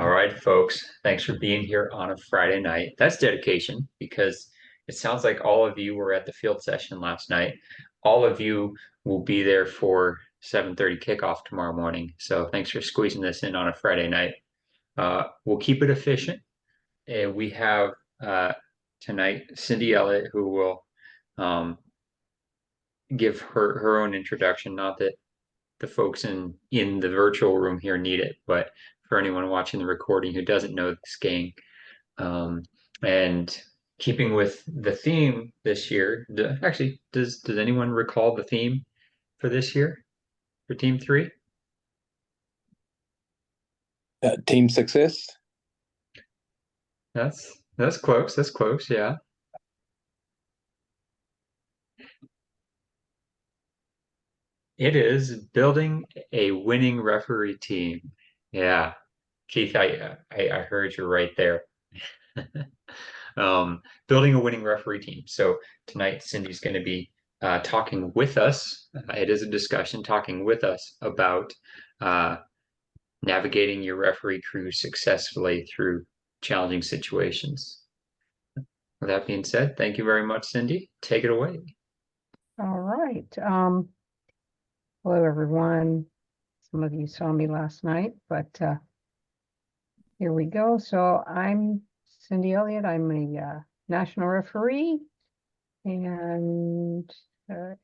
All right, folks. Thanks for being here on a Friday night. That's dedication because it sounds like all of you were at the field session last night. All of you will be there for 7:30 kickoff tomorrow morning. So thanks for squeezing this in on a Friday night. We'll keep it efficient. We have tonight Cindy Elliott, who will um, give her own introduction. Not that the folks in the virtual room here need it, but for anyone watching the recording who doesn't know this game, um, and keeping with the theme this year, actually, does anyone recall the theme for this year for Team 3? Team success. That's close. That's close. Yeah. It is building a winning referee team. Yeah. Keith, I heard you right there. Building a winning referee team. So tonight, Cindy's going to be talking with us. It is a discussion talking with us about uh, navigating your referee crew successfully through challenging situations. With that being said, thank you very much, Cindy. Take it away. All right. Hello, everyone. Some of you saw me last night, but here we go. So I'm Cindy Elliott. I'm a national referee and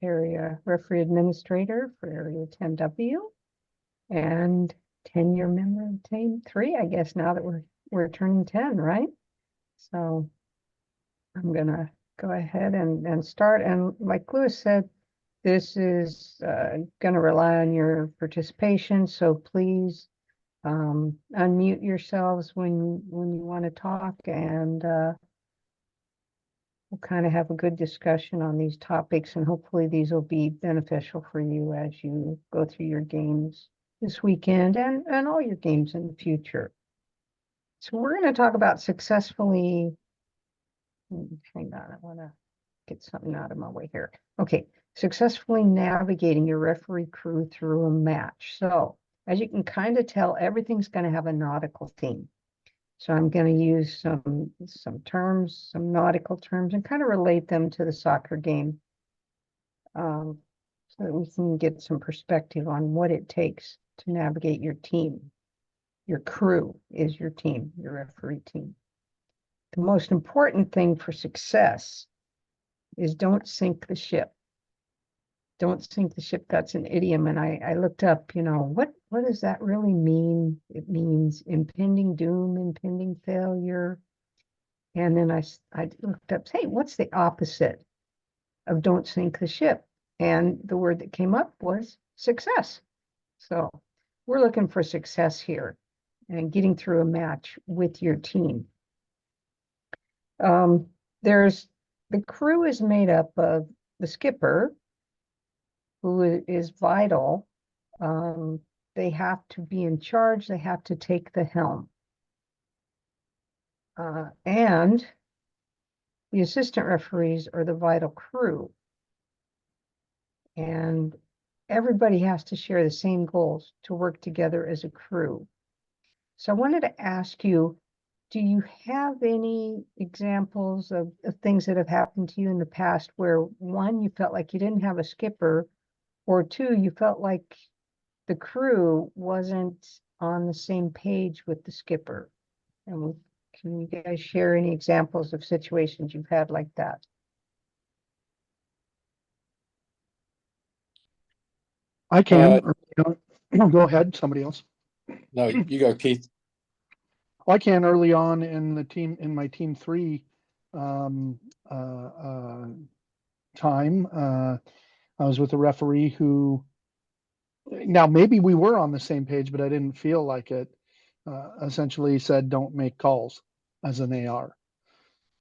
area referee administrator for Area 10W and 10-year member of Team 3, I guess, now that we're turning 10, right? So I'm gonna go ahead and start. And like Lewis said, this is going to rely on your participation, so please unmute yourselves when you want to talk, and we'll kind of have a good discussion on these topics, and hopefully these will be beneficial for you as you go through your games this weekend and all your games in the future. So we're going to talk about successfully, hang on, I want to get something out of my way here. Okay, successfully navigating your referee crew through a match. So as you can kind of tell, everything's going to have a nautical theme. So I'm going to use some terms, some nautical terms, and kind of relate them to the soccer game, so that we can get some perspective on what it takes to navigate your team. Your crew is your team, your referee team. The most important thing for success is don't sink the ship. Don't sink the ship. That's an idiom. And I looked up, what does that really mean? It means impending doom, impending failure. And then I looked up, hey, what's the opposite of don't sink the ship? And the word that came up was success. So we're looking for success here and getting through a match with your team. The crew is made up of the skipper, who is vital. They have to be in charge. They have to take the helm. And the assistant referees are the vital crew. And everybody has to share the same goals to work together as a crew. So I wanted to ask you, do you have any examples of things that have happened to you in the past where, one, you felt like you didn't have a skipper, or two, you felt like the crew wasn't on the same page with the skipper? And can you guys share any examples of situations you've had like that? I can. Go ahead, somebody else. No, you go, Keith. Well, I can. Early on in my Team 3 time, I was with a referee who, now maybe we were on the same page, but I didn't feel like it. Essentially said, don't make calls as an AR.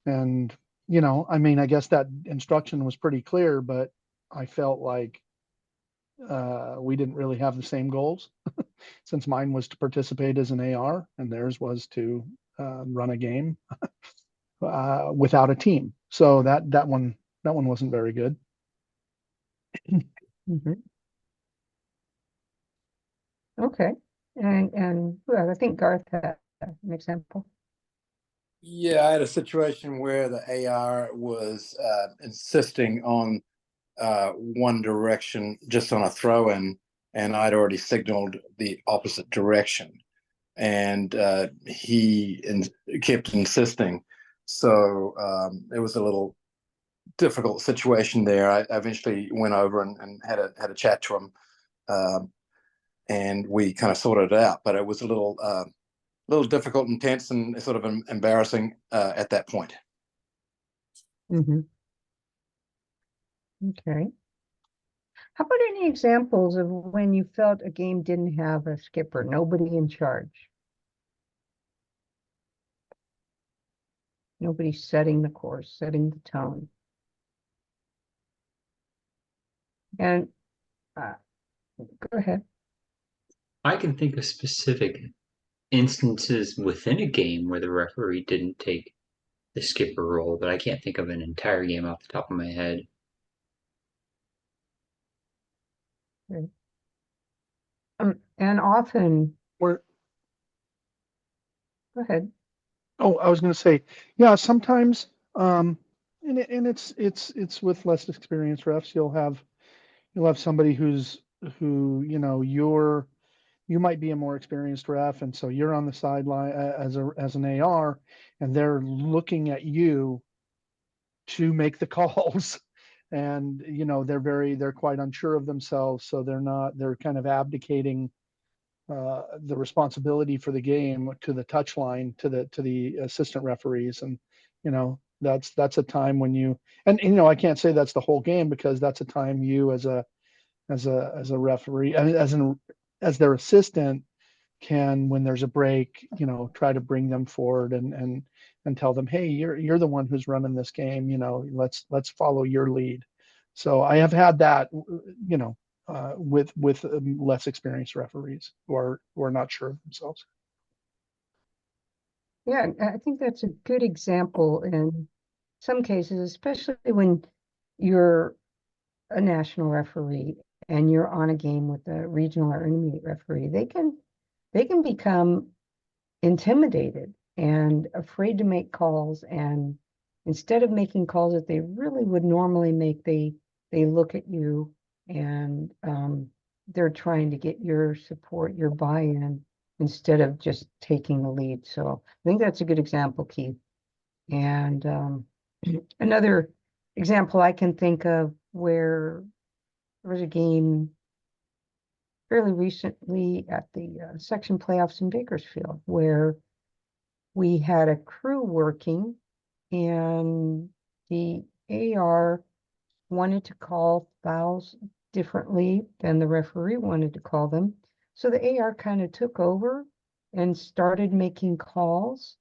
And, I guess that instruction was pretty clear, but I felt like we didn't really have the same goals, since mine was to participate as an AR and theirs was to run a game without a team. So that one wasn't very good. Mm-hmm. Okay, and well, I think Garth had an example? Yeah, I had a situation where the AR was insisting on one direction just on a throw in, and I'd already signaled the opposite direction, and kept insisting. So it was a little difficult situation there. I eventually went over and had a chat to him, and we kind of sorted it out. But it was a little difficult and tense and sort of embarrassing at that point. Mm-hmm. Okay. How about any examples of when you felt a game didn't have a skipper, nobody in charge? Nobody setting the course, setting the tone. And go ahead. I can think of specific instances within a game where the referee didn't take the skipper role, but I can't think of an entire game off the top of my head. Okay. And often, Or, go ahead. oh, I was going to say, yeah, sometimes, and it's with less experienced refs, you'll have somebody who, you know, you might be a more experienced ref, and so you're on the sideline as an AR, and they're looking at you to make the calls. And you know, they're quite unsure of themselves, so they're kind of abdicating the responsibility for the game to the touch line, to the assistant referees. And you know, that's a time when and you know, I can't say that's the whole game, because that's a time you as a referee, as their assistant, can, when there's a break, you know, try to bring them forward and tell them, hey, you're the one who's running this game, you know, let's follow your lead. So I have had that, you know, with less experienced referees who are not sure of themselves. Yeah, I think that's a good example in some cases, especially when you're a national referee and you're on a game with a regional or intermediate referee. They can become intimidated and afraid to make calls, and instead of making calls that they really would normally make, they look at you and they're trying to get your support, your buy-in, instead of just taking the lead. So I think that's a good example, Keith. And another example I can think of where there was a game fairly recently at the section playoffs in Bakersfield where we had a crew working, and the AR wanted to call fouls differently than the referee wanted to call them. So the AR kind of took over and started making calls.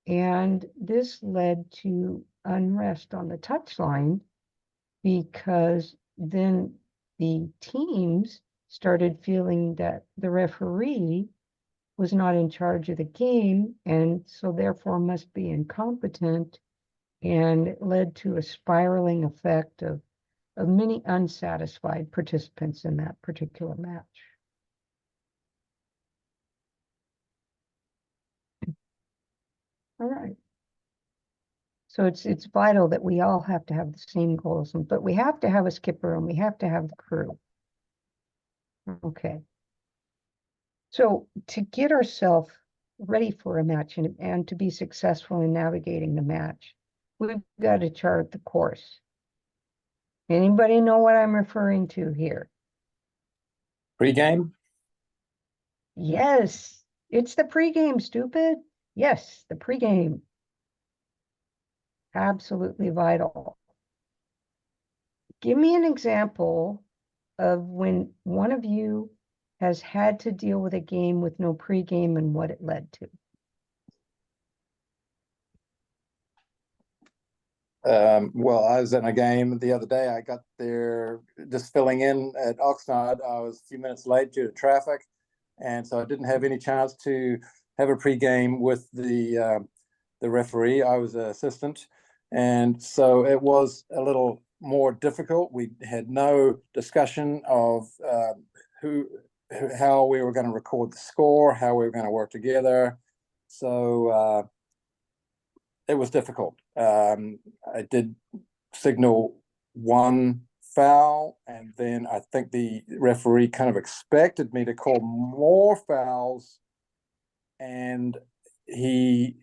And this led to unrest on the touchline, because then the teams started feeling that the referee was not in charge of the game, and so therefore must be incompetent, and it led to a spiraling effect of many unsatisfied participants in that particular match. All right. So it's vital that we all have to have the same goals, but we have to have a skipper and we have to have the crew. Okay. So to get ourselves ready for a match and to be successful in navigating the match, we've got to chart the course. Anybody know what I'm referring to here? Pre-game? Yes, it's the pregame, stupid. Yes, the pregame. Absolutely vital. Give me an example of when one of you has had to deal with a game with no pregame and what it led to. Well, I was in a game the other day. I got there just filling in at Oxnard. I was a few minutes late due to traffic, and so I didn't have any chance to have a pregame with the referee. I was an assistant, and so it was a little more difficult. We had no discussion of how we were going to record the score, how we were going to work together. So it was difficult. I did signal one foul, and then I think the referee kind of expected me to call more fouls, and he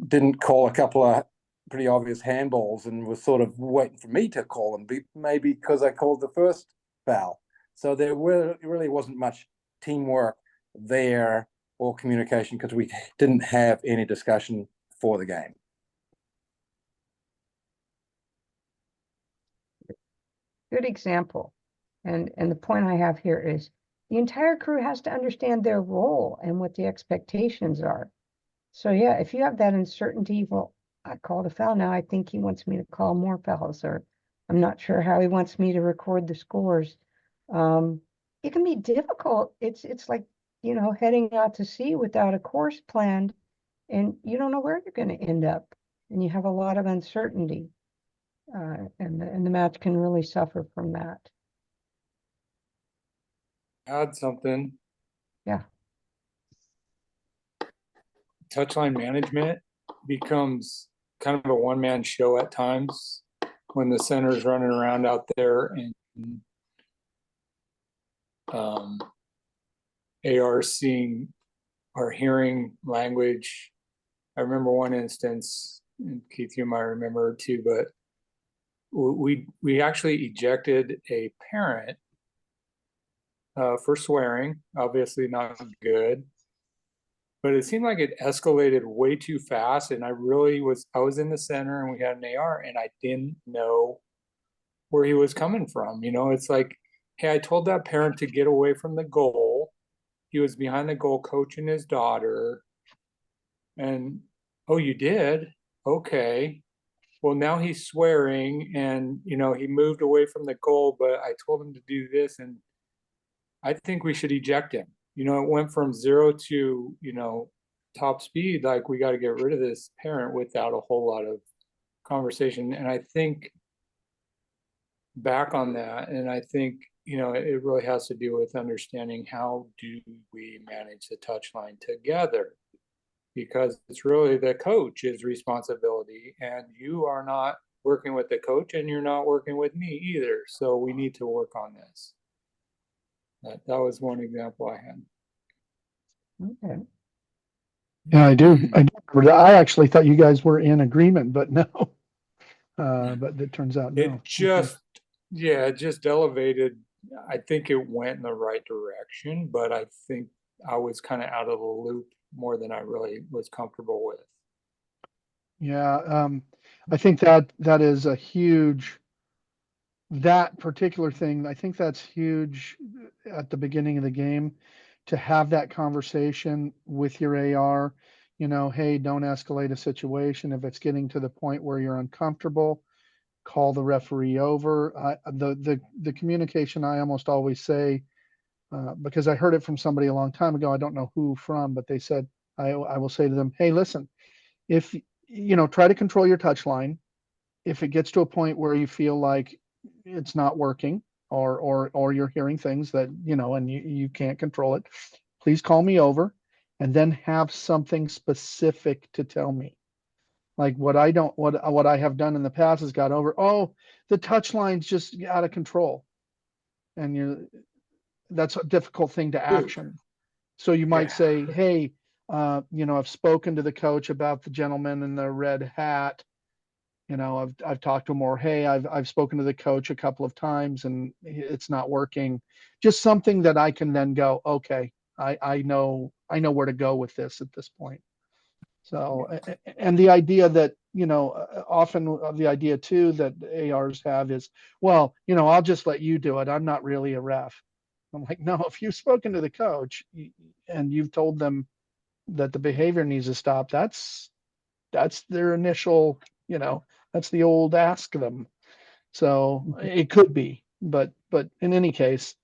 didn't call a couple of pretty obvious handballs and was sort of waiting for me to call them, maybe because I called the first foul. So there really wasn't much teamwork there or communication because we didn't have any discussion for the game. Good example. And the point I have here is the entire crew has to understand their role and what the expectations are. So yeah, if you have that uncertainty, well, I called a foul. Now I think he wants me to call more fouls, or I'm not sure how he wants me to record the scores. It can be difficult. It's like, heading out to sea without a course planned, and you don't know where you're going to end up, and you have a lot of uncertainty. And the match can really suffer from that. Add something. Yeah. Touchline management becomes kind of a one-man show at times when the center's running around out there and AR seeing or hearing language. I remember one instance, and Keith, you might remember too, but we actually ejected a parent for swearing, obviously not good. But it seemed like it escalated way too fast, and I was in the center and we had an AR and I didn't know where he was coming from. It's like, hey, I told that parent to get away from the goal. He was behind the goal coaching his daughter. And, oh, you did? Okay. Well, now he's swearing and, he moved away from the goal, but I told him to do this and I think we should eject him. It went from 0 to, top speed. Like, we got to get rid of this parent without a whole lot of conversation. And I think back on that, and I think, it really has to do with understanding how do we manage the touch line together, because it's really the coach's responsibility, and you are not working with the coach and you're not working with me either. So we need to work on this. That was one example I had. Okay. Yeah, I do. I actually thought you guys were in agreement, but no. But it turns out no. It just elevated. I think it went in the right direction, but I think I was kind of out of the loop more than I really was comfortable with. Yeah, I think that is a huge, that particular thing, I think that's huge at the beginning of the game, to have that conversation with your AR, hey, don't escalate a situation. If it's getting to the point where you're uncomfortable, call the referee over. The communication, I almost always say, because I heard it from somebody a long time ago, I don't know who from, but they said, I will say to them, hey, listen, if, try to control your touch line. If it gets to a point where you feel like it's not working, or you're hearing things that, and you can't control it, please call me over and then have something specific to tell me. Like what I have done in the past is got over, oh, the touch line's just out of control. And that's a difficult thing to action. So you might say, hey, I've spoken to the coach about the gentleman in the red hat. I've talked to him, or hey, I've spoken to the coach a couple of times and it's not working. Just something that I can then go, okay, I know where to go with this at this point. So, and the idea that, often the idea too that ARs have is, well, I'll just let you do it. I'm not really a ref. I'm like, no, if you've spoken to the coach and you've told them that the behavior needs to stop, that's their initial, that's the old ask them. So it could be, but in any case,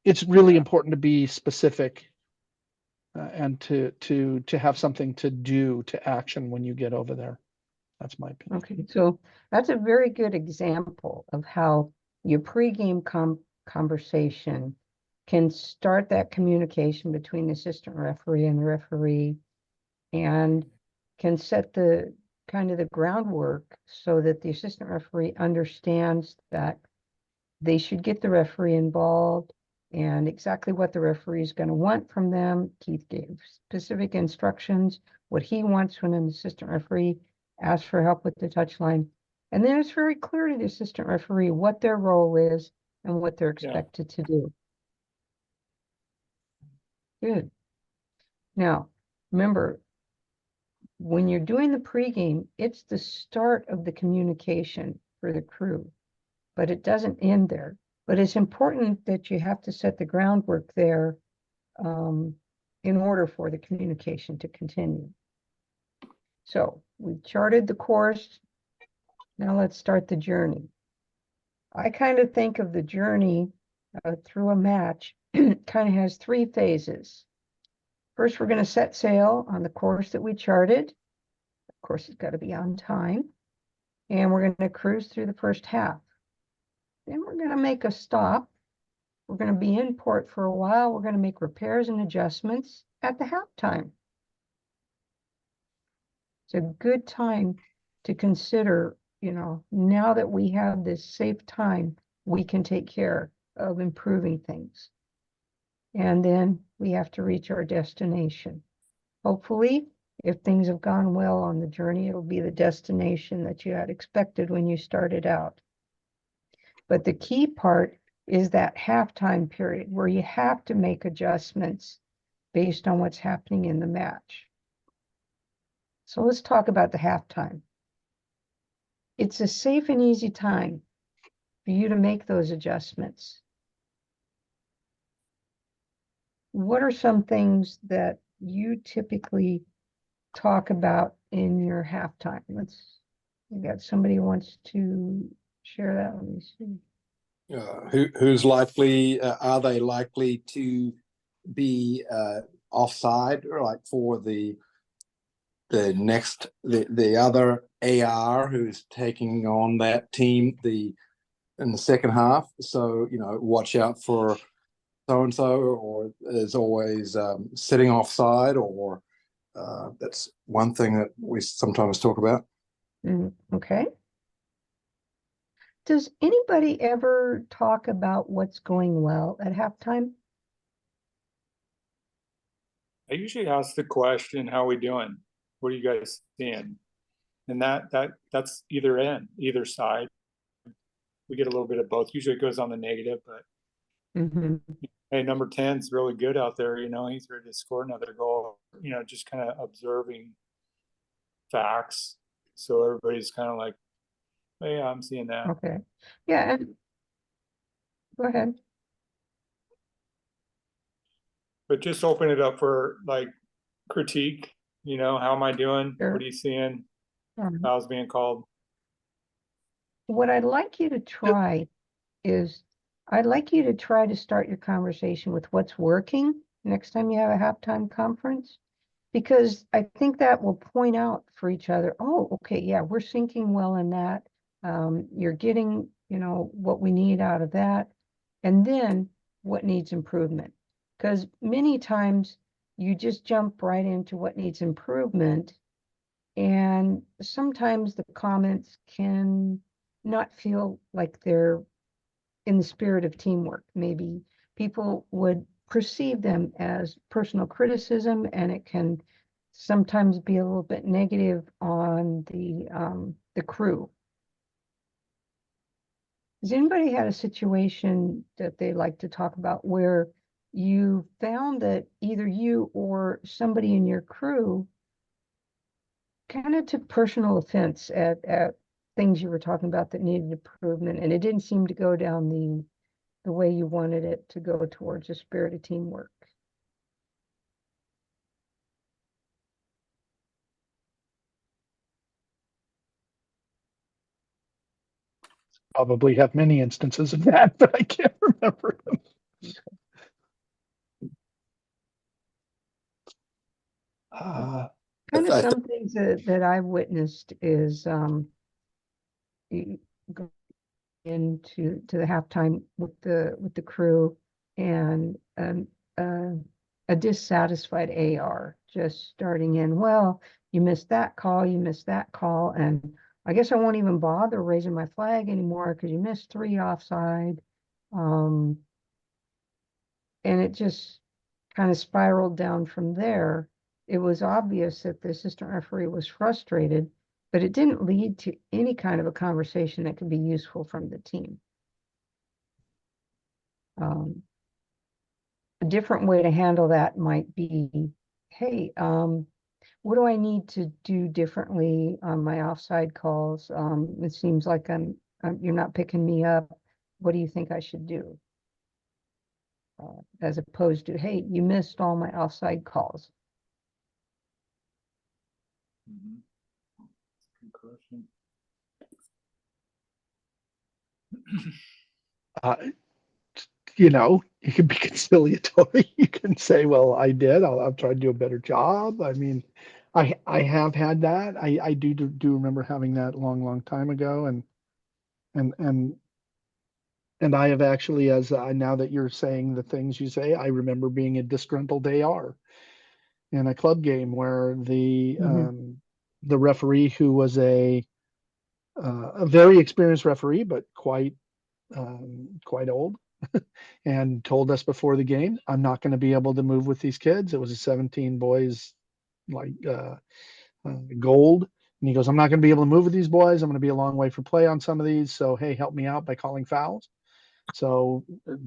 it's really important to be specific, and to have something to do, to action when you get over there. That's my opinion. Okay, so that's a very good example of how your pregame conversation can start that communication between the assistant referee and the referee, and can set the kind of the groundwork so that the assistant referee understands that they should get the referee involved and exactly what the referee is going to want from them. Keith gave specific instructions, what he wants when an assistant referee asks for help with the touchline. And then it's very clear to the assistant referee what their role is and what they're expected to do. Good. Now, remember, when you're doing the pregame, it's the start of the communication for the crew, but it doesn't end there. But it's important that you have to set the groundwork there in order for the communication to continue. So we've charted the course. Now let's start the journey. I kind of think of the journey through a match kind of has three phases. First, we're going to set sail on the course that we charted. Of course, it's got to be on time. And we're going to cruise through the first half. Then we're going to make a stop. We're going to be in port for a while. We're going to make repairs and adjustments at the halftime. It's a good time to consider, you know, now that we have this safe time, we can take care of improving things. And then we have to reach our destination. Hopefully, if things have gone well on the journey, it'll be the destination that you had expected when you started out. But the key part is that halftime period where you have to make adjustments based on what's happening in the match. So let's talk about the halftime. It's a safe and easy time for you to make those adjustments. What are some things that you typically talk about in your halftime? We got somebody who wants to share that. Let me see. Who's likely? Are they likely to be offside, or like for the other AR who's taking on that team in the second half? So watch out for so and so, or is always sitting offside, or that's one thing that we sometimes talk about. Okay. Does anybody ever talk about what's going well at halftime? I usually ask the question, how are we doing? What are you guys seeing? And that's either side. We get a little bit of both. Usually it goes on the negative, but hey, number 10's really good out there. He's ready to score another goal. Just kind of observing facts. So everybody's kind of like, oh, yeah, I'm seeing that. Okay. Yeah. Go ahead. But just open it up for like critique. How am I doing? Sure. What are you seeing? Fouls being called. What I'd like you to try is I'd like you to try to start your conversation with what's working next time you have a halftime conference, because I think that will point out for each other, oh, okay, yeah, we're syncing well in that. You're getting, what we need out of that. And then what needs improvement. Because many times you just jump right into what needs improvement. And sometimes the comments can not feel like they're in the spirit of teamwork. Maybe people would perceive them as personal criticism, and it can sometimes be a little bit negative on the crew. Has anybody had a situation that they like to talk about where you found that either you or somebody in your crew kind of took personal offense at things you were talking about that needed improvement, and it didn't seem to go down the way you wanted it to go towards a spirit of teamwork? Probably have many instances of that, but I can't remember them. Kind of some things that I've witnessed is you go into the halftime with the crew, and a dissatisfied AR just starting in, well, you missed that call, you missed that call, and I guess I won't even bother raising my flag anymore because you missed 3 offside. And it just kind of spiraled down from there. It was obvious that the assistant referee was frustrated, but it didn't lead to any kind of a conversation that could be useful from the team. A different way to handle that might be, hey, what do I need to do differently on my offside calls? It seems like you're not picking me up. What do you think I should do? As opposed to, hey, you missed all my offside calls. Good question. Uh, you know, you can be conciliatory. You can say, well, I did. I'll try to do a better job. I mean, I have had that. I do remember having that a long time ago. And, and, and I have actually, as now that you're saying the things you say, I remember being a disgruntled AR in a club game where the referee, who was a very experienced referee, but quite old, and told us before the game, I'm not going to be able to move with these kids. It was a 17 boys, like gold. And he goes, I'm not going to be able to move with these boys. I'm going to be a long way for play on some of these. So, hey, help me out by calling fouls. So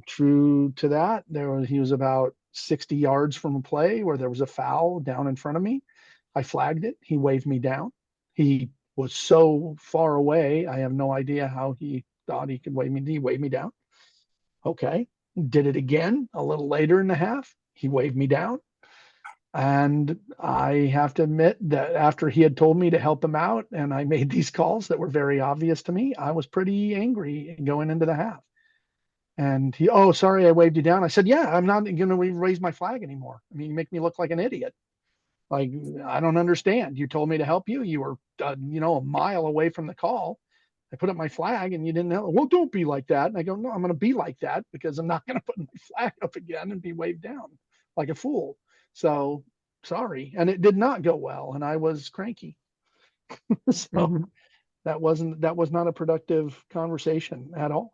true to that, he was about 60 yards from a play where there was a foul down in front of me. I flagged it. He waved me down. He was so far away. I have no idea how he thought he could wave me. He waved me down. Okay. Did it again a little later in the half. He waved me down. And I have to admit that after he had told me to help him out and I made these calls that were very obvious to me, I was pretty angry going into the half. And he, oh, sorry, I waved you down. I said, yeah, I'm not going to raise my flag anymore. I mean, you make me look like an idiot. Like, I don't understand. You told me to help you. You were, a mile away from the call. I put up my flag and you didn't help. Well, don't be like that. And I go, no, I'm going to be like that because I'm not going to put my flag up again and be waved down like a fool. So sorry. And it did not go well. And I was cranky. So that was not a productive conversation at all.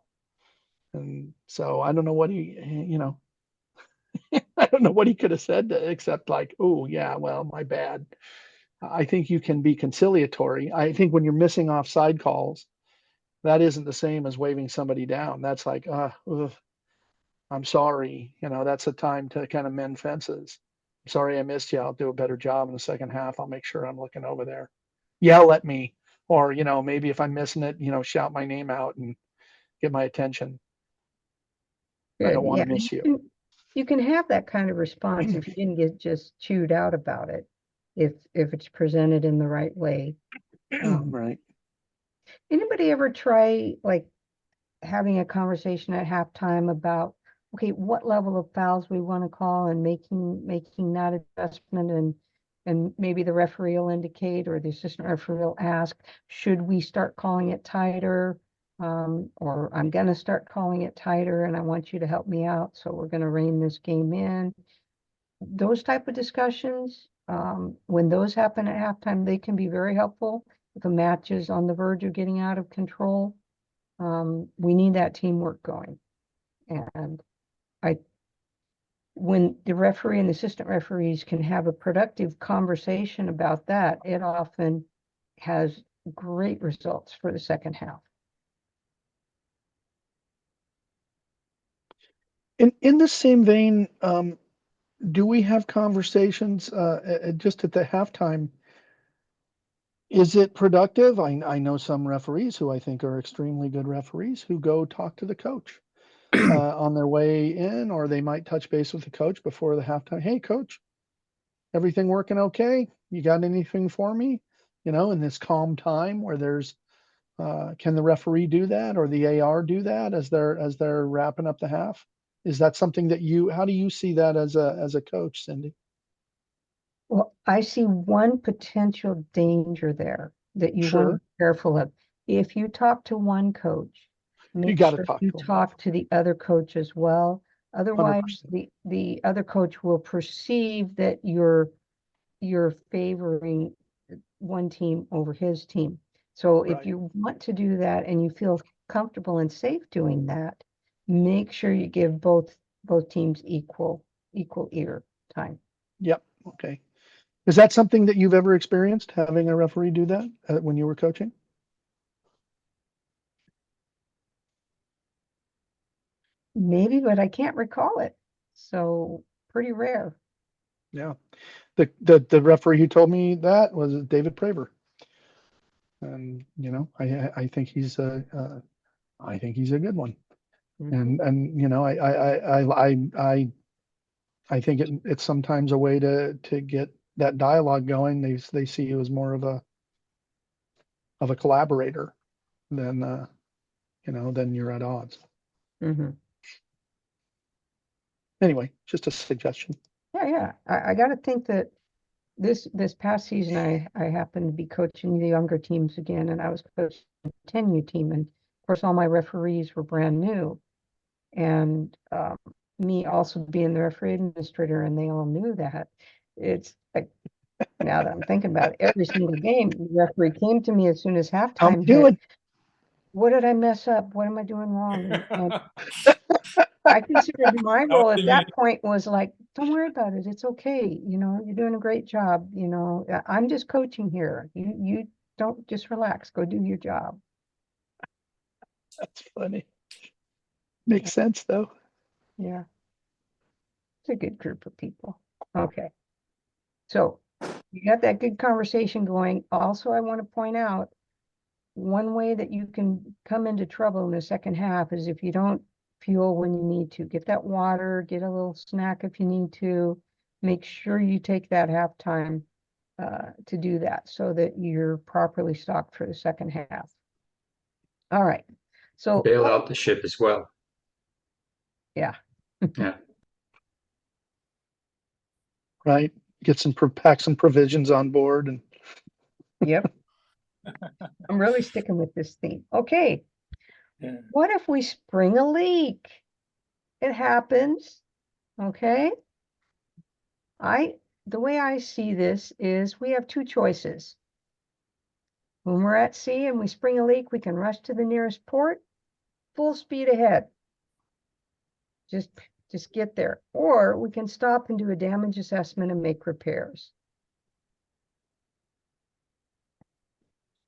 And so I don't know what I don't know what he could have said except like, oh yeah, well, my bad. I think you can be conciliatory. I think when you're missing offside calls, that isn't the same as waving somebody down. That's like, I'm sorry. That's a time to kind of mend fences. I'm sorry I missed you. I'll do a better job in the second half. I'll make sure I'm looking over there. Yell at me. Or, maybe if I'm missing it, shout my name out and get my attention. I Good. don't want Yeah, to miss you. you can have that kind of response if you didn't get just chewed out about it, if it's presented in the right way. Right. Anybody ever try like having a conversation at halftime about, okay, what level of fouls we want to call and making that adjustment, and maybe the referee will indicate or the assistant referee will ask, should we start calling it tighter? Or I'm going to start calling it tighter and I want you to help me out. So we're going to rein this game in. Those type of discussions, when those happen at halftime, they can be very helpful if a match is on the verge of getting out of control. We need that teamwork going. And when the referee and the assistant referees can have a productive conversation about that, it often has great results for the second half. In the same vein, do we have conversations just at the halftime? Is it productive? I know some referees who I think are extremely good referees who go talk to the coach on their way in, or they might touch base with the coach before the halftime. Hey, coach, everything working okay? You got anything for me? In this calm time where there's, can the referee do that or the AR do that as they're wrapping up the half? Is that something that how do you see that as a coach, Cindy? Well, I see one potential danger there that you want to Sure. be careful of. If you talk to one coach, You make got to sure talk you to them both. talk to the other coach as well. Otherwise, 100%. the other coach will perceive that you're favoring one team over his team. So if Right. you want to do that and you feel comfortable and safe doing that, make sure you give both teams equal ear time. Yep. Okay. Is that something that you've ever experienced, having a referee do that when you were coaching? Maybe, but I can't recall it. So pretty rare. Yeah. The referee who told me that was David Praver. And, you know, I think he's I think he's a good one. Mhm. And, you know, I think it's sometimes a way to get that dialogue going. They see you as more of a collaborator than, you know, than you're at odds. Mhm. Anyway, just a suggestion. Yeah. I got to think that this past season, I happened to be coaching the younger teams again, and I was coaching a 10U team, and of course, all my referees were brand new, and me also being the referee administrator, and they all knew that. It's like now that I'm thinking about it, every single game, the referee came to me as soon as How am halftime I hit. doing? What did I mess up? What am I doing wrong? And I considered my How role at did that you- point was like, don't worry about it. It's okay. You know, you're doing a great job. You know, I'm just coaching here. You don't just relax. Go do your job. That's funny. Makes sense though. Yeah, it's a good group of people. Okay, so you got that good conversation going. Also, I want to point out one way that you can come into trouble in the second half is if you don't fuel when you need to. Get that water, get a little snack if you need to. Make sure you take that halftime to do that so that you're properly stocked for the second half. All right. So, Bail out the ship as well. yeah. Yeah. Right. Get pack some provisions on board and Yep. I'm really sticking with this theme. Okay. Yeah. What if we spring a leak? It happens. Okay. The way I see this is we have two choices. When we're at sea and we spring a leak, we can rush to the nearest port, full speed ahead. Just just get there. Or we can stop and do a damage assessment and make repairs.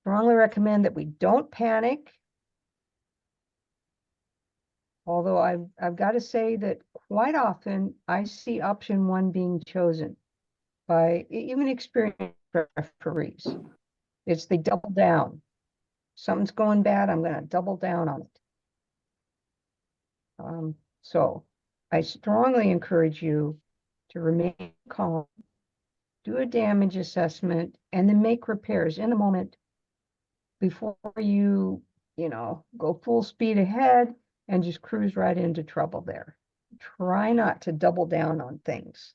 Strongly recommend that we don't panic. Although I've got to say that quite often I see option one being chosen by even experienced referees. It's they double down. Something's going bad, I'm going to double down on it. So I strongly encourage you to remain calm, do a damage assessment, and then make repairs in the moment before you know, go full speed ahead and just cruise right into trouble there. Try not to double down on things.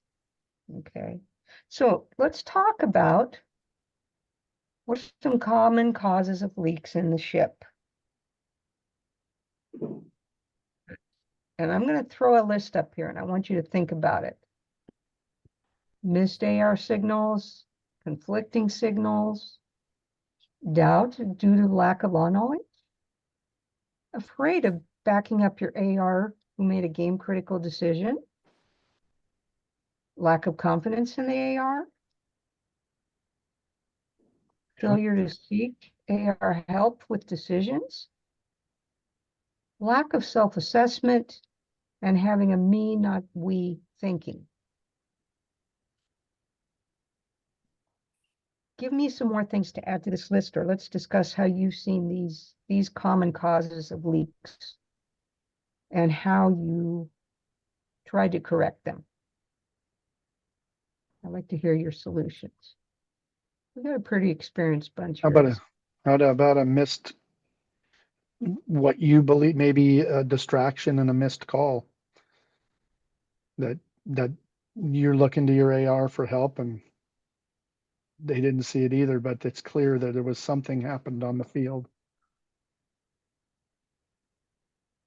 Okay. So let's talk about what are some common causes of leaks in the ship. And I'm going to throw a list up here and I want you to think about it. Missed AR signals, conflicting signals, doubt due to lack of knowledge, afraid of backing up your AR who made a game critical decision, lack of confidence in the AR, failure to seek AR help with decisions, lack of self-assessment, and having a me, not we thinking. Give me some more things to add to this list, or let's discuss how you've seen these common causes of leaks and how you tried to correct them. I'd like to hear your solutions. We've got a pretty experienced bunch how here. about a missed, what you believe maybe a distraction and a missed call that you're looking to your AR for help and they didn't see it either, but it's clear that there was something happened on the field.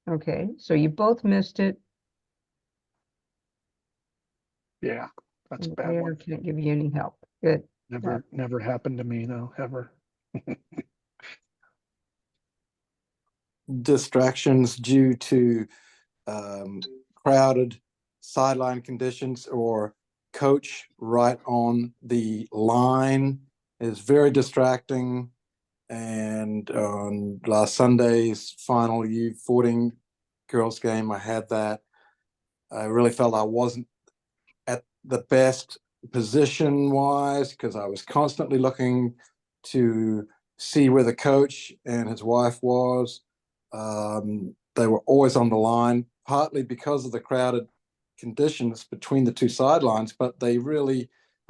Okay, so you both missed it. Yeah, that's a And bad AR one. can't give you any help. Good. Never happened to me though, ever. Distractions due to crowded sideline conditions or coach right on the line is very distracting. And on last Sunday's final U14 girls game, I had that. I really felt I wasn't at the best position wise because I was constantly looking to see where the coach and his wife was. They were always on the line, partly because of the crowded conditions between the two sidelines, but I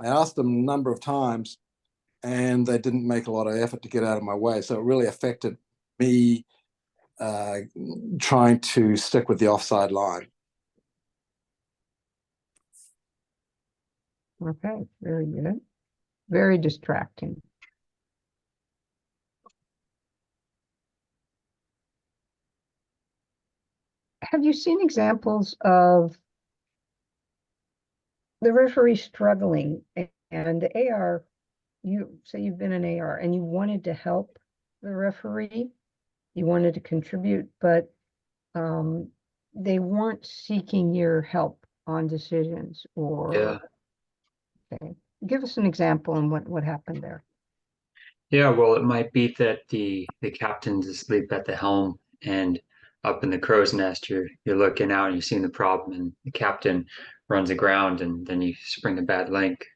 asked them a number of times and they didn't make a lot of effort to get out of my way. So it really affected me trying to stick with the offside line. Okay, very good. Very distracting. Have you seen examples of the referee struggling and the AR, you say you've been an AR and you wanted to help the referee, you wanted to contribute, but they weren't seeking your help on decisions Yeah. okay. Give us an example and what happened there. Yeah, well, it might be that the captain's asleep at the helm, and up in the crow's nest, you're looking out and you're seeing the problem, and the captain runs aground, and then you spring a bad leak.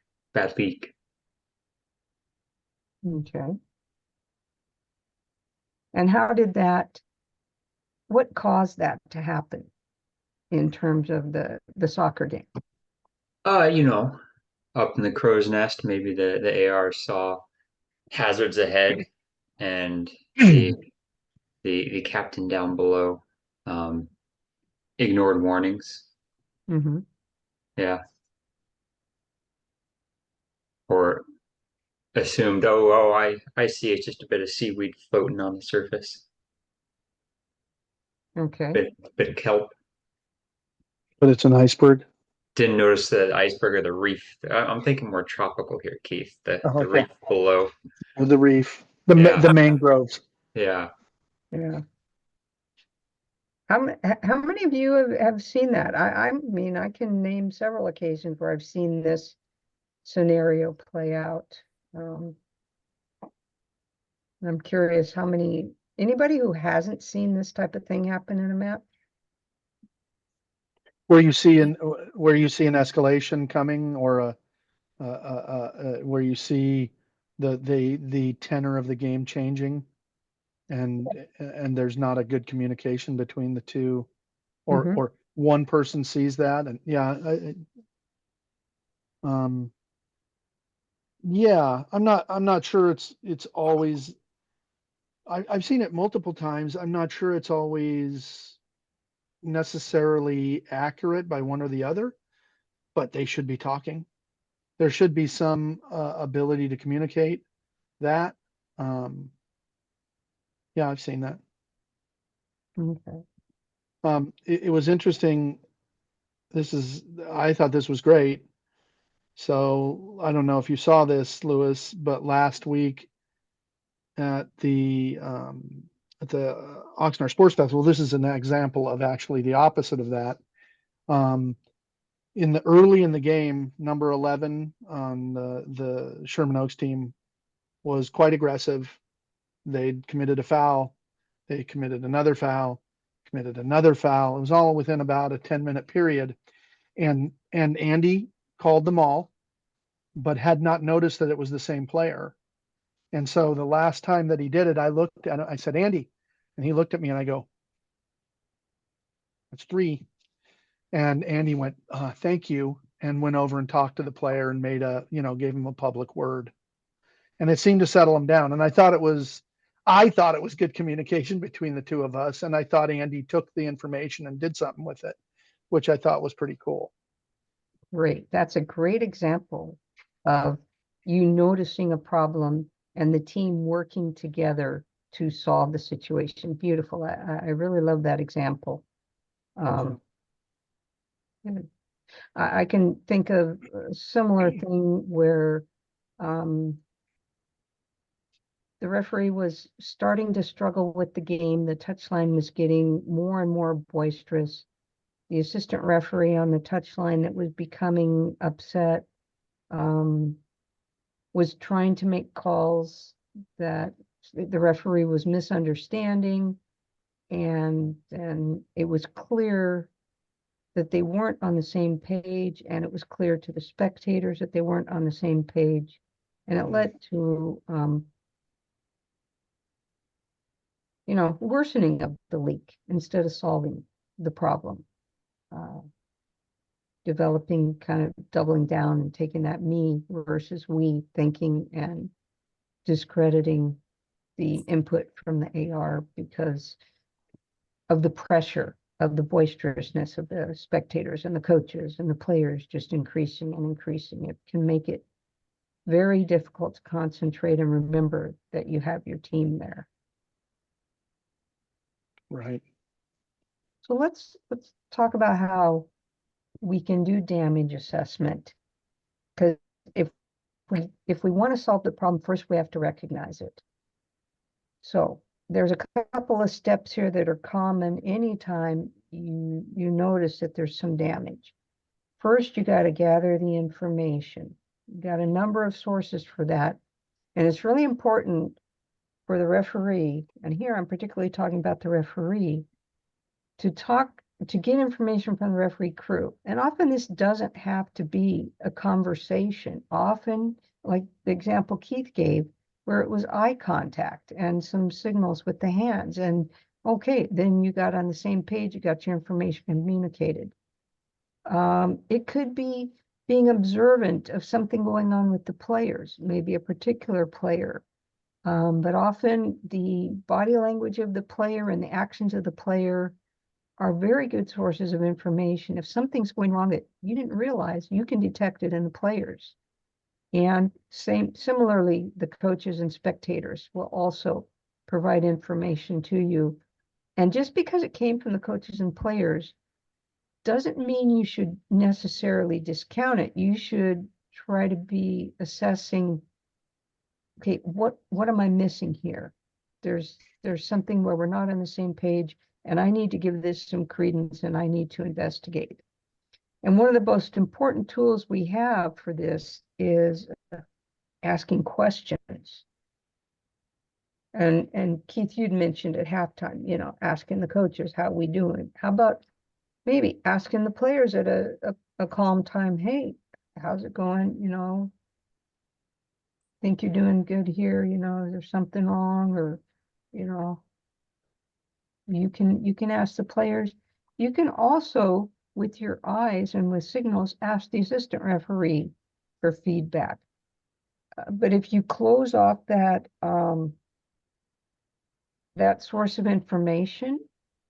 Okay. And what caused that to happen in terms of the soccer game? You know, up in the crow's nest, maybe the AR saw hazards ahead, and the captain down below um, ignored warnings. Mm-hmm. Yeah, or assumed, oh, I see it's just a bit of seaweed floating on the surface, Okay. bit of kelp. But it's an iceberg. Didn't notice the iceberg or the reef. I'm thinking more tropical here, Keith. Oh, The okay. reef below. Or the reef, Yeah, the mangroves. yeah. Yeah. How many of you have seen that? I mean, I can name several occasions where I've seen this scenario play out. I'm curious anybody who hasn't seen this type of thing happen in a map? Where you see an escalation coming, or where you see the tenor of the game changing, and there's not a good communication between the two, Mhm. or one person sees that, and yeah, I'm not sure it's always. I've seen it multiple times. I'm not sure it's always necessarily accurate by one or the other, but they should be talking. There should be some ability to communicate that. Um, yeah, I've seen that. Okay. It was interesting. I thought this was great. So I don't know if you saw this, Lewis, but last week at the Oxnard Sports Festival, this is an example of actually the opposite of that. Um, early in the game, number 11 on the Sherman Oaks team was quite aggressive. They'd committed a foul. They committed another foul, committed another foul. It was all within about a 10-minute period. And Andy called them all, but had not noticed that it was the same player. And so the last time that he did it, I looked at it, I said, Andy, and he looked at me and I go, that's 3. And Andy went, thank you, and went over and talked to the player and gave him a public word. And it seemed to settle him down. And I thought it was good communication between the two of us. And I thought Andy took the information and did something with it, which I thought was pretty cool. Great. That's a great example of you noticing a problem and the team working together to solve the situation. Beautiful. I really love that example. Good. I can think of a similar thing where the referee was starting to struggle with the game. The touchline was getting more and more boisterous. The assistant referee on the touchline that was becoming upset was trying to make calls that the referee was misunderstanding, and it was clear that they weren't on the same page, and it was clear to the spectators that they weren't on the same page, and it led to worsening of the leak instead of solving the problem. Developing, kind of doubling down and taking that me versus we thinking and discrediting the input from the AR because of the pressure of the boisterousness of the spectators and the coaches and the players just increasing and increasing. It can make it very difficult to concentrate and remember that you have your team there. Right. So let's talk about how we can do damage assessment. Because if we want to solve the problem, first we have to recognize it. So there's a couple of steps here that are common anytime you notice that there's some damage. First, you got to gather the information. You got a number of sources for that. And it's really important for the referee, and here I'm particularly talking about the referee, to get information from the referee crew. And often this doesn't have to be a conversation. Often, like the example Keith gave, where it was eye contact and some signals with the hands. And okay, then you got on the same page, you got your information communicated. It could be being observant of something going on with the players, maybe a particular player. But often the body language of the player and the actions of the player are very good sources of information. If something's going wrong that you didn't realize, you can detect it in the players. And similarly, the coaches and spectators will also provide information to you. And just because it came from the coaches and players doesn't mean you should necessarily discount it. You should try to be assessing, okay, what am I missing here? There's something where we're not on the same page, and I need to give this some credence, and I need to investigate. And one of the most important tools we have for this is asking questions. And Keith, you'd mentioned at halftime, asking the coaches, how we doing? How about maybe asking the players at a calm time, hey, how's it going? Think you're doing good here? Is there something wrong? Or, you can ask the players. You can also, with your eyes and with signals, ask the assistant referee for feedback. But if you close off that source of information,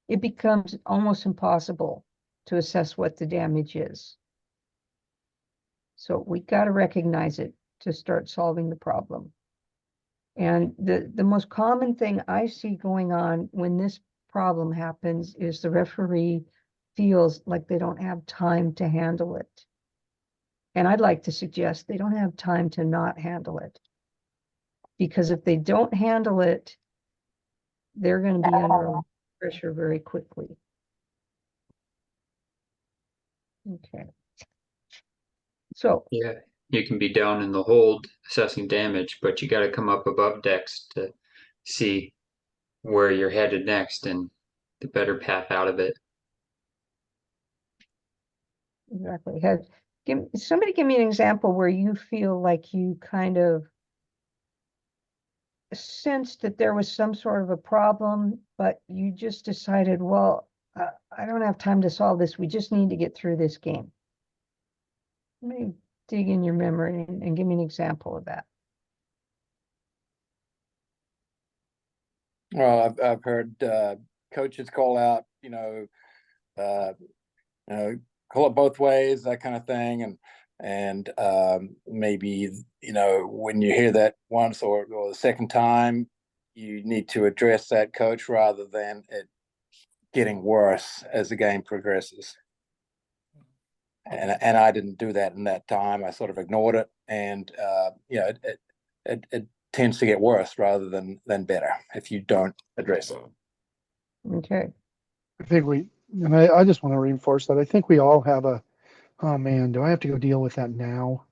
it becomes almost impossible to assess what the damage is. So we got to recognize it to start solving the problem. And the most common thing I see going on when this problem happens is the referee feels like they don't have time to handle it. And I'd like to suggest they don't have time to not handle it. Because if they don't handle it, they're going to be under pressure very quickly. Okay. So Yeah, you can be down in the hold assessing damage, but you got to come up above decks to see where you're headed next and the better path out of it. exactly. Somebody give me an example where you feel like you kind of sensed that there was some sort of a problem, but you just decided, well, I don't have time to solve this. We just need to get through this game. Let me dig in your memory and give me an example of that. Well, I've heard coaches call out, call it both ways, that kind of thing, and maybe when you hear that once or the second time, you need to address that coach rather than it getting worse as the game progresses. and I didn't do that in that time. I sort of ignored it, and it tends to get worse rather than better if you don't address it. Okay. I think and I just want to reinforce that. I think we all have oh man, do I have to go deal with that now?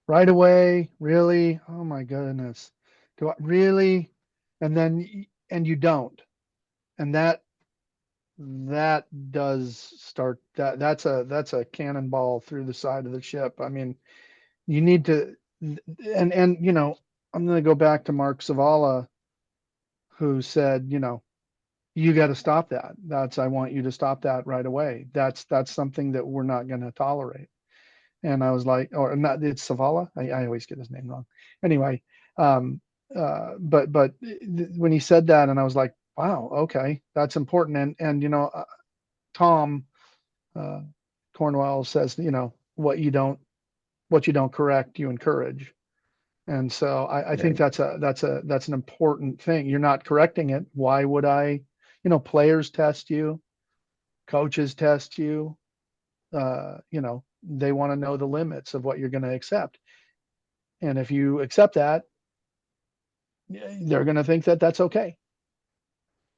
Right away? Really? Oh my goodness. Do I really? And you don't. And that does start that's a cannonball through the side of the ship. I mean, you need to, and I'm going to go back to Mark Zavala, who said, you got to stop that. I want you to stop that right away. That's something that we're not going to tolerate. And I was like, or not, it's Savala. I always get his name wrong. Anyway, but when he said that, and I was like, wow, okay, that's important. And Tom Cornwell says, what you don't correct, you encourage. And so I think that's an important thing. You're not correcting it. Why would I? Players test you, coaches test you. They want to know the limits of what you're going to accept. And if you accept that, they're going to think that that's okay.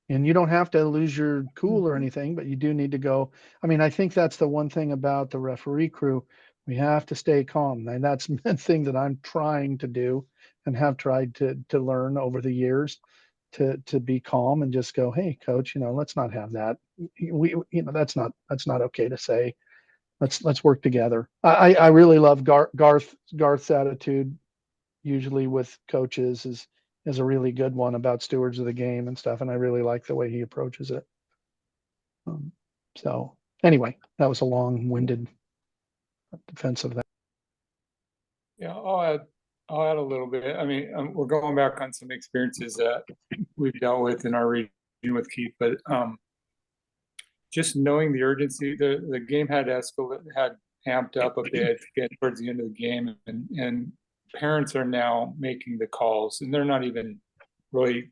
And you don't have to lose your cool or anything, but you do need to go. I mean, I think that's the one thing about the referee crew. We have to stay calm. And that's the thing that I'm trying to do and have tried to learn over the years, to be calm and just go, hey, coach, let's not have that. That's not okay to say. Let's work together. I really love Garth's attitude, usually with coaches, is a really good one about stewards of the game and stuff, and I really like the way he approaches it. So anyway, that was a long-winded defense of that. Yeah, I'll add a little bit. I mean, we're going back on some experiences that we've dealt with in our region with Keith, but just knowing the urgency, the game had amped up a bit to get towards the end of the game, and parents are now making the calls, and they're not even really,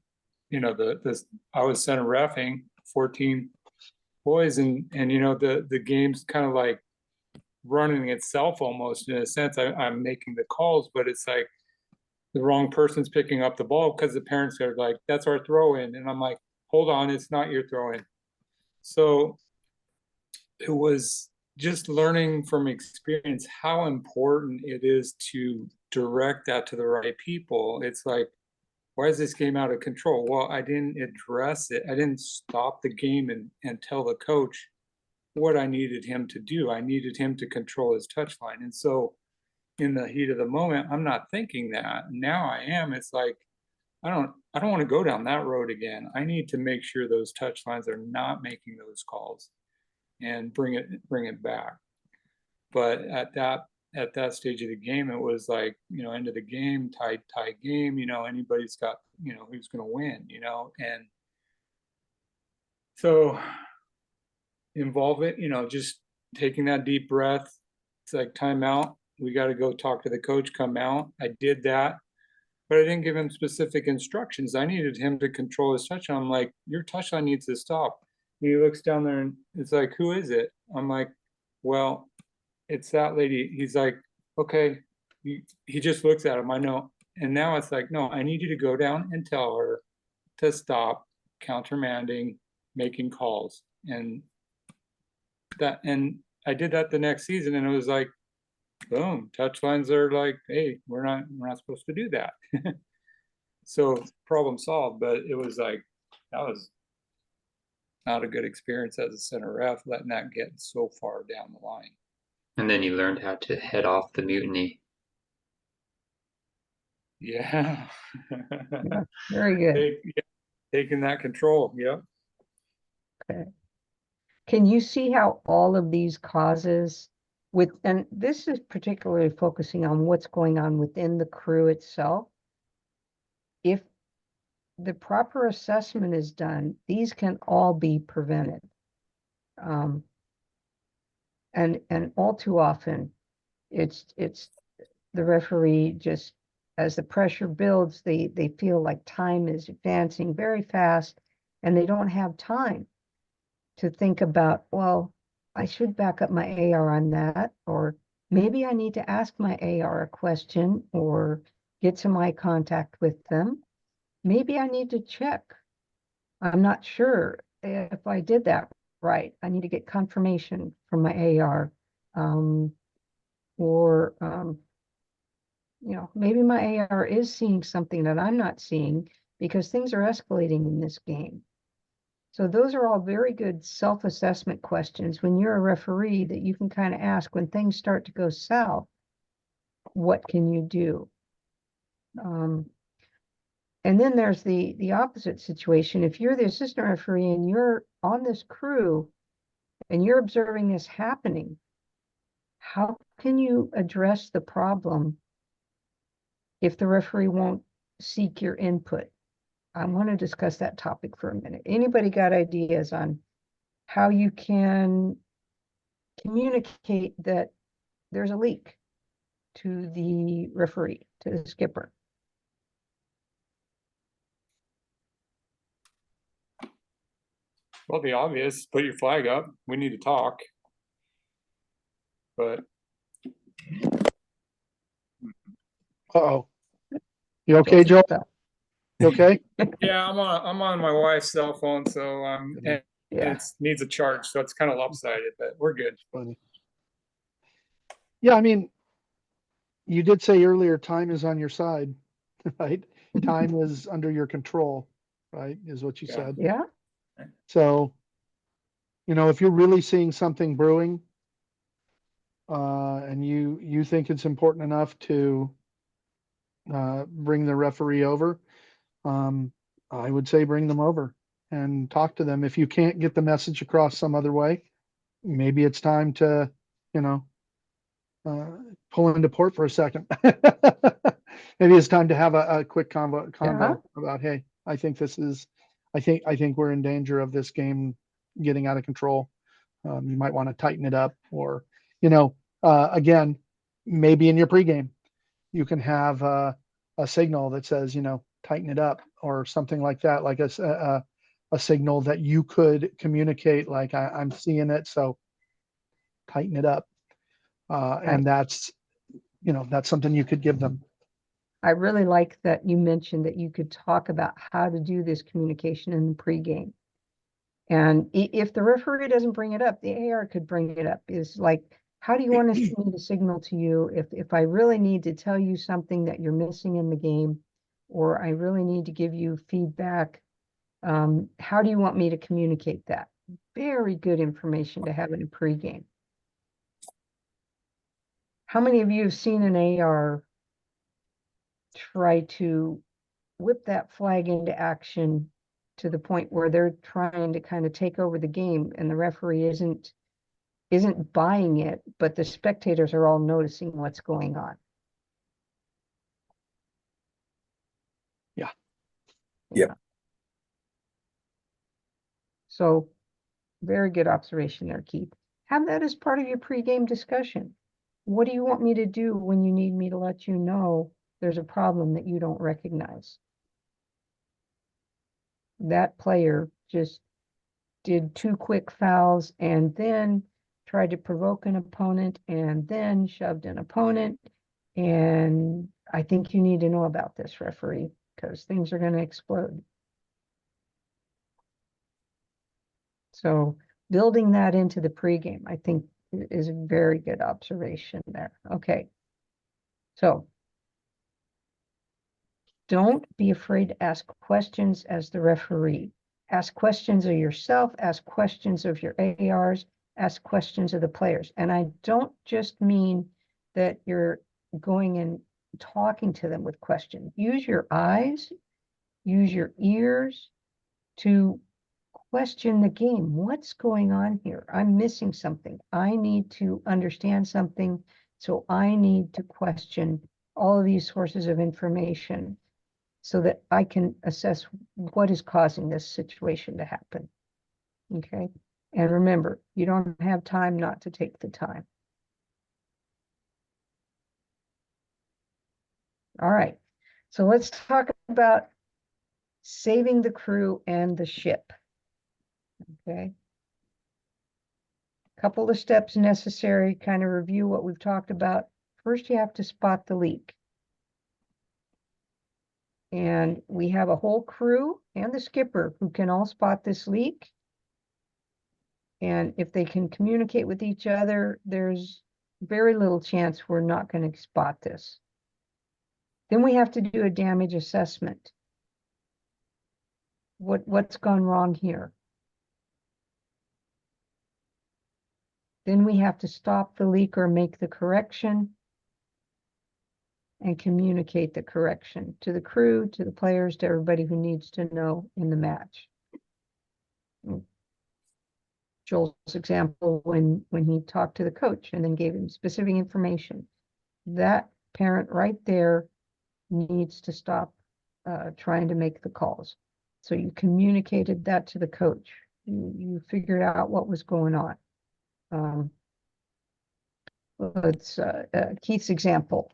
I was center reffing 14 boys, and the game's kind of like running itself almost, in a sense. I'm making the calls, but it's like the wrong person's picking up the ball because the parents are like, that's our throw in. And I'm like, hold on, it's not your throw in. So it was just learning from experience how important it is to direct that to the right people. It's like, why is this game out of control? Well, I didn't address it. I didn't stop the game and tell the coach what I needed him to do. I needed him to control his touch line. And so in the heat of the moment, I'm not thinking that. Now I am. It's like, I don't want to go down that road again. I need to make sure those touch lines are not making those calls and bring it back. But at that stage of the game, it was like, end of the game, tie game, anybody's got, who's going to win, and so involve it, just taking that deep breath. It's like, timeout. We got to go talk to the coach, come out. I did that, but I didn't give him specific instructions. I needed him to control his touchline. I'm like, your touchline needs to stop. And he looks down there and it's like, who is it? I'm like, well, it's that lady. He's like, okay. He just looks at him. I know. And now it's like, no, I need you to go down and tell her to stop countermanding, making calls. And I did that the next season, and it was like, boom, touch lines are like, hey, we're not supposed to do that. So problem solved. But it was like, that was not a good experience as a center ref, letting that get so far down the line. And then you learned how to head off the mutiny. Yeah. Yeah, very good. Taking that control. Yep. Okay. Can you see how all of these causes and this is particularly focusing on what's going on within the crew itself. If the proper assessment is done, these can all be prevented. And all too often, it's the referee just, as the pressure builds, they feel like time is advancing very fast, and they don't have time to think about, well, I should back up my AR on that, or maybe I need to ask my AR a question or get some eye contact with them. Maybe I need to check. I'm not sure if I did that right. I need to get confirmation from my AR. Or maybe my AR is seeing something that I'm not seeing because things are escalating in this game. So those are all very good self-assessment questions when you're a referee that you can kind of ask when things start to go south, what can you do? And then there's the opposite situation. If you're the assistant referee and you're on this crew and you're observing this happening, how can you address the problem if the referee won't seek your input? I want to discuss that topic for a minute. Anybody got ideas on how you can communicate that there's a leak to the referee, to the skipper? Well, the obvious, put your flag up. We need to talk. But Uh-oh. You okay, Joel? You okay? yeah, I'm on my wife's cell phone, so and Yeah. it needs a charge, so it's kind of lopsided, but we're good. Funny. Yeah, I mean, you did say earlier time is on your side, right? Time is under your control, right? Is what you Yeah. said. Yeah. So, if you're really seeing something brewing, and you think it's important enough to bring the referee over, I would say bring them over and talk to them. If you can't get the message across some other way, maybe it's time to, pull into port for a second. Maybe it's time to have a quick convo about, hey, I think we're in danger of this game getting out of control. You might want to tighten it up, or, again, maybe in your pregame, you can have a signal that says, tighten it up, or something like that, like a signal that you could communicate, like, I'm seeing it, so tighten it up. And that's something you could give them. I really like that you mentioned that you could talk about how to do this communication in the pregame. And if the referee doesn't bring it up, the AR could bring it up. Is like, how do you want me to signal to you if I really need to tell you something that you're missing in the game, or I really need to give you feedback? How do you want me to communicate that? Very good information to have in a pregame. How many of you have seen an AR try to whip that flag into action to the point where they're trying to kind of take over the game and the referee isn't buying it, but the spectators are all noticing what's going on? Yeah. Yep. So very good observation there, Keith. Have that as part of your pregame discussion. What do you want me to do when you need me to let you know there's a problem that you don't recognize? That player just did 2 quick fouls and then tried to provoke an opponent and then shoved an opponent. And I think you need to know about this, referee, because things are going to explode. So building that into the pregame, I think, is a very good observation there. Okay. So don't be afraid to ask questions as the referee. Ask questions of yourself, ask questions of your ARs, ask questions of the players. And I don't just mean that you're going and talking to them with questions. Use your eyes, use your ears to question the game. What's going on here? I'm missing something. I need to understand something. So I need to question all of these sources of information so that I can assess what is causing this situation to happen. Okay. And remember, you don't have time not to take the time. All right. So let's talk about saving the crew and the ship. Okay. couple of steps necessary, kind of review what we've talked about. First, you have to spot the leak. And we have a whole crew and the skipper who can all spot this leak. And if they can communicate with each other, there's very little chance we're not going to spot this. Then we have to do a damage assessment. What's gone wrong here? Then we have to stop the leak or make the correction and communicate the correction to the crew, to the players, to everybody who needs to know in the match. Joel's example, when he talked to the coach and then gave him specific information, that parent right there needs to stop trying to make the calls. So you communicated that to the coach. You figured out what was going on. Let's Keith's example.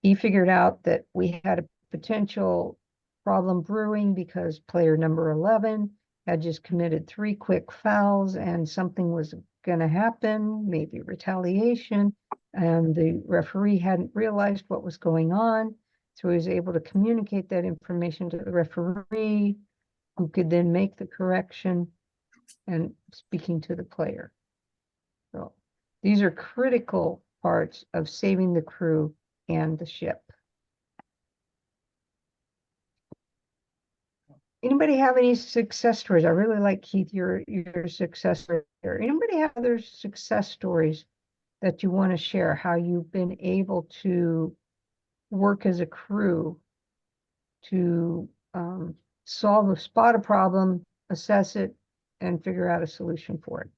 He figured out that we had a potential problem brewing because player number 11 had just committed 3 quick fouls and something was going to happen, maybe retaliation, and the referee hadn't realized what was going on. So he was able to communicate that information to the referee, who could then make the correction and speaking to the player. So these are critical parts of saving the crew and the ship. Anybody have any success stories? I really like, Keith, your success story. Anybody have other success stories that you want to share, how you've been able to work as a crew to spot a problem, assess it, and figure out a solution for it?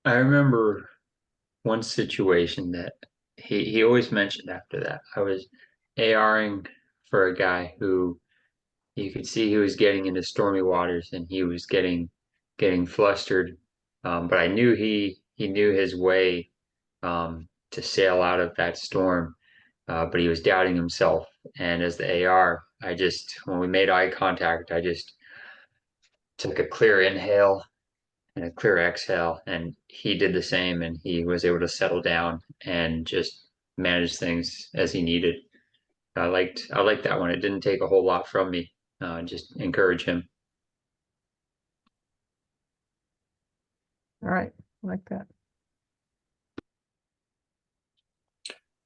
I remember one situation that he always mentioned after that. I was ARing for a guy who you could see he was getting into stormy waters and he was getting flustered. But I knew he knew his way to sail out of that storm. But he was doubting himself. And as the AR, when we made eye contact, I just took a clear inhale and a clear exhale, and he did the same, and he was able to settle down and just manage things as he needed. I liked that one. It didn't take a whole lot from me. Just encourage him. All right, I like that.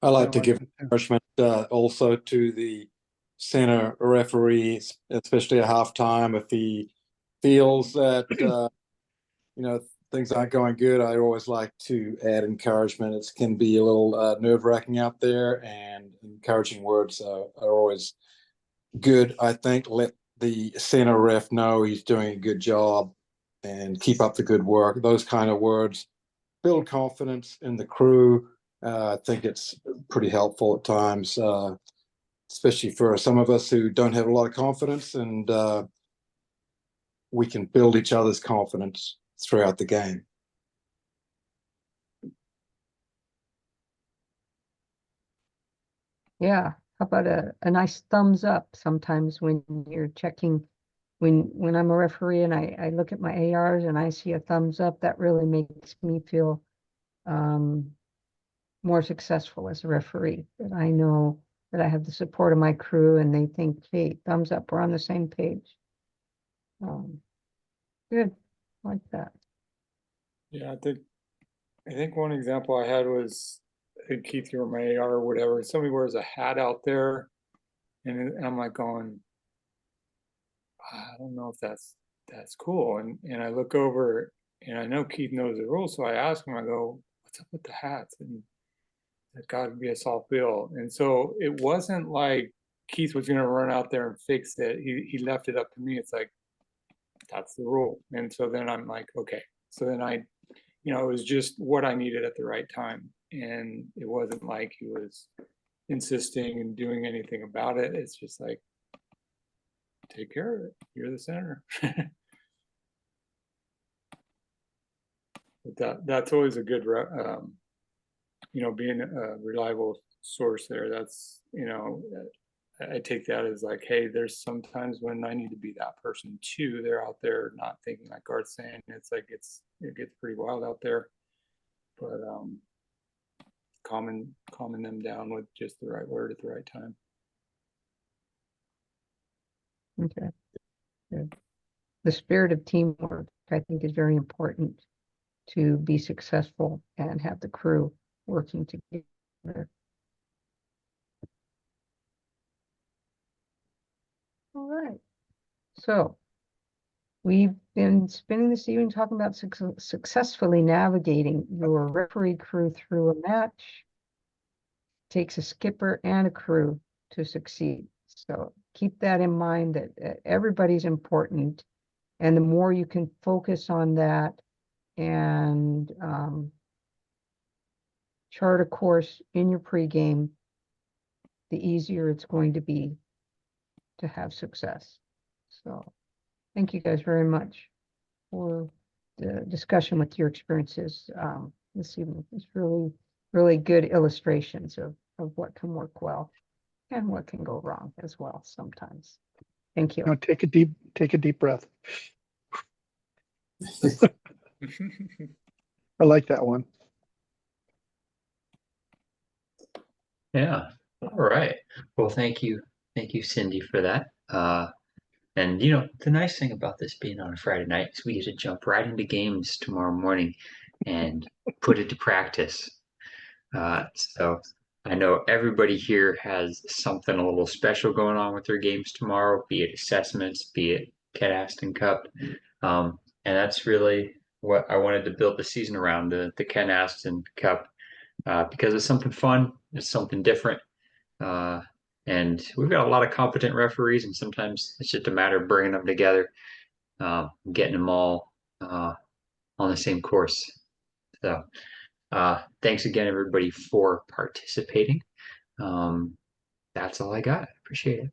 I like to like give it too. encouragement also to the center referee, especially at halftime. If he feels that things aren't going good, I always like to add encouragement. It can be a little nerve-wracking out there, and encouraging words are always good. I think let the center ref know he's doing a good job and keep up the good work. Those kind of words build confidence in the crew. I think it's pretty helpful at times, especially for some of us who don't have a lot of confidence, and we can build each other's confidence throughout the game. Yeah, how about a nice thumbs up sometimes when you're checking, when I'm a referee and I look at my ARs and I see a thumbs up, that really makes me feel more successful as a referee, that I know that I have the support of my crew and they think, hey, thumbs up, we're on the same page. Good, like that. Yeah, I think one example I had was, I think Keith, you were my AR or whatever. Somebody wears a hat out there, and I'm like going, I don't know if that's cool. And I look over, and I know Keith knows the rules, so I ask him. I go, "What's up with the hats?" And that got to be a soft bill. And so it wasn't like Keith was going to run out there and fix it. He left it up to me. It's like, that's the rule. And so then I'm like, okay. So then it was just what I needed at the right time. And it wasn't like he was insisting and doing anything about it. It's just like, take care of it. You're the center. But that's always a good, being a reliable source there. That's, I take that as like, hey, there's sometimes when I need to be that person too. They're out there not thinking, like Garth's saying, it's like it gets pretty wild out there. But calming them down with just the right word at the right time. Okay. Good. The spirit of teamwork, I think, is very important to be successful and have the crew working together. All right. So we've been spending this evening talking about successfully navigating your referee crew through a match. Takes a skipper and a crew to succeed. So keep that in mind, that everybody's important. And the more you can focus on that and chart a course in your pregame, the easier it's going to be to have success. So thank you guys very much for the discussion with your experiences this evening. It's really, really good illustrations of what can work well and what can go wrong as well sometimes. Thank you. Now take a deep breath. I like that one. Yeah. All right. Well, thank you, Cindy, for that. And you know, the nice thing about this being on a Friday night is we get to jump right into games tomorrow morning and put it to practice. So I know everybody here has something a little special going on with their games tomorrow, be it assessments, be it Cat Aston Cup. And that's really what I wanted to build the season around, the Cat Aston Cup, because it's something fun, it's something different. And we've got a lot of competent referees, and sometimes it's just a matter of bringing them together, getting them all on the same course. So thanks again, everybody, for participating. That's all I got. Appreciate it.